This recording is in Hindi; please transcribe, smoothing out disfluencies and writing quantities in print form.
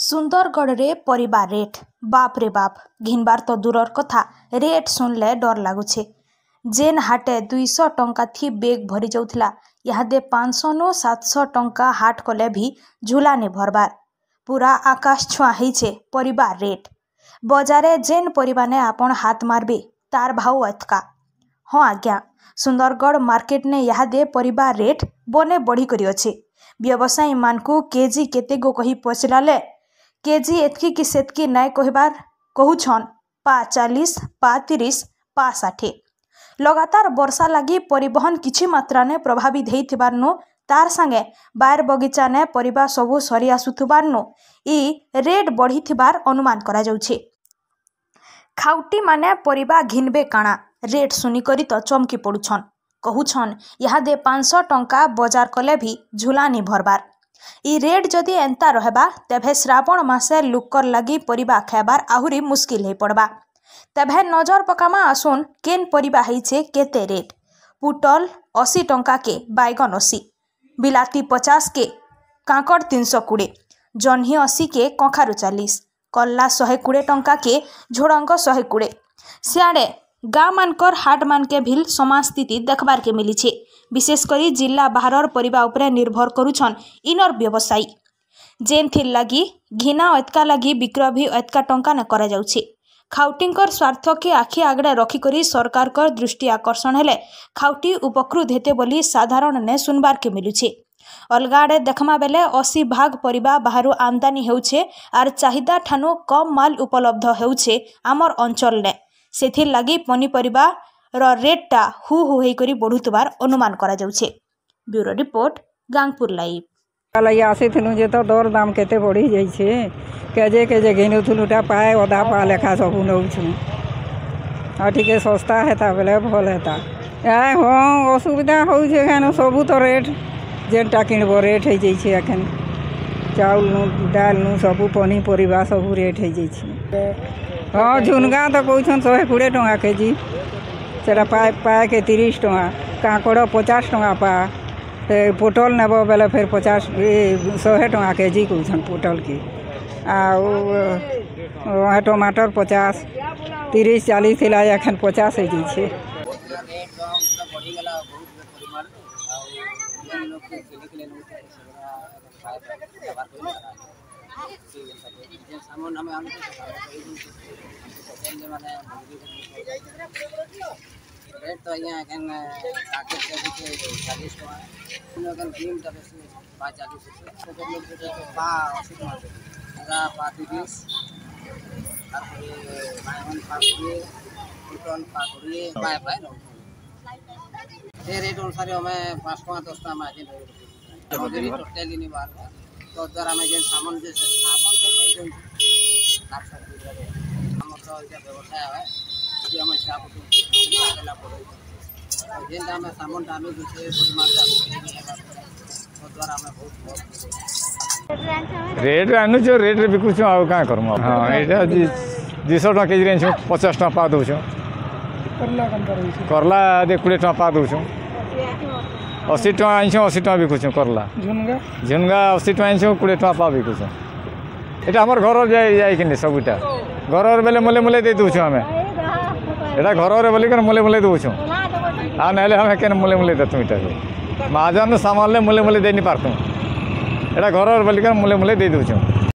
सुंदरगढ़ रे परिबा रेट बाप रे बाप घिनबार तो दूरर कथा रेट सुनले डर लगुचे। जेन हाटे 200 टंका थी बेग भरी जाउथला यादे 500 नु 700 टंका हाट कले भी झूला ने भरबार पूरा आकाश छुआ होइछे परिबा रेट। बजारे जेन परिबा ने आपण हाथ मारबे तार भाव अतका। हाँ आज्ञा सुंदरगढ़ मार्केट ने यादे परिबा रेट बने बढ़ी करी अच्छे। व्यवसायी मानकु केजी केते गो कही पचराले केजी एतकी कि सेतकी नाय कहबार कहूछन पा 40 पा 30 पा 60। लगातार वर्षा लगी परिवहन किछि मात्रा ने प्रभावित होइथिबारनु तार संगे बायर बगीचा ने परिबा सबु सरी आसुथिबारनु ई रेट बढ़िथिबार अनुमान करा जाउछे। खाउटी माने परिबा घिनबे काना रेट सुनी करी तो चमकी पड़ुछन। कहूछन यादे 500 टंका बजार कले भी झुलानी भरबार। ई रेट जदि एंता रहबा तेभे श्रावण मासे लुकर लगी परिबा खाइबार आहुरी मुश्किल हो पड़बा। तेभे नजर पकामा आसुन केन परिबा होइछे केते रेट। पुटल 80 टंका के बैगन 80, बिलाती 50 के कांकड़ 320, जह्नी 80 के कखारु 40, कल्ला 120 टंका के झोड़ंग 120। सियाड़े गाँ मानकर हाट मानके भी समान स्थिति देखबार के मिली छे। विशेषकर जिला बाहर परिबा उपरे निर्भर करुछन इनर व्यवसायी जेन थिर लगी घिना अतका लगी बिक्रय भी अतका टंका न करा जाउछे। खाउटींकर स्वार्थ के आखि आगड़े रखिकरी सरकार कर दृष्टि आकर्षण हेले खाउटी उपकृत हेते बोली साधारण ने सुनबार के मिलुछे। अलगा आड़े देखमा बेले 80 भाग परिबा बाहरु आमदानी हेउछे आर चाहिदा ठानु कम माल उपलब्ध हेउछे आमर अंचल ने। सेथिर लगी पनीपरिबा रो रेटटा हु होइकरी बढ़ुतबार अनुमान करा जाउछे। Bureau report Gangpur live. कल आसीथिलु जे तो दर दाम केते बढ़ी जाइछे केजे घेनुथुलुटा पाए अधा पा लेखा सब नउछु आ ठीके सस्ता हेता बेले भल हेता ए हाँ असुविधा होउछे खान सबु तो रेट जेनटा किनबो रेट हो जाइछे। एखन चाउल नु दाल नु सबु पनीपरिबा सबु रेट हो जाइछे। हाँ झुनगा तो कहछन 120 टंका केजी सेटा पाए के 30 टंका कांकड़ 50 टंका पा पोटल नेब बेले फिर 50 100 टंका केजी कहछन पोटल की आ टमाटर 50 30 40 थिला एखन 50 हो जाइछे। रेट तो यहाँ एखन काकेट के 40 टका एखन भीम ता बेसी 40 पा 80 टका पा 30 तारपरे बैगन पा 20 पुटल पा 20 पाए पाए न ए रेट अनुसार हमें 5 टका 10 टका मार्जिन रही मजूरी टोटली नहीं बार तो द्वारा में जे सामान जे सामान तो रही तार सब हम तो ये व्यवसाय है कि हम चाप केला पड़े जेनटा में सामान दामी गुछे परिमाण तो द्वारा में बहुत रेट आनु जो रेट रे बिकु छु आ का करम। हां एटा 200 टका केजी रेंज 50 टका पा दउ छु। करला दे 20 टका पा दउ छु। 80 टका आइछो 80 टका बिकु छु करला। झुनगा 80 टका आइछो 20 टका पा बिकु छु। एटा हमर घर जाय किने सबुटा घर बेले मुले मुले दे दउ छु हमें एटा घर बोली कर मुले मुले दउ छु आ नहले हम केन मुले मुले दतु इटा महाजन सामान ले मुले मुले दे नि पारतु एटा घर बोली कर मुले मुले दे दउ छु।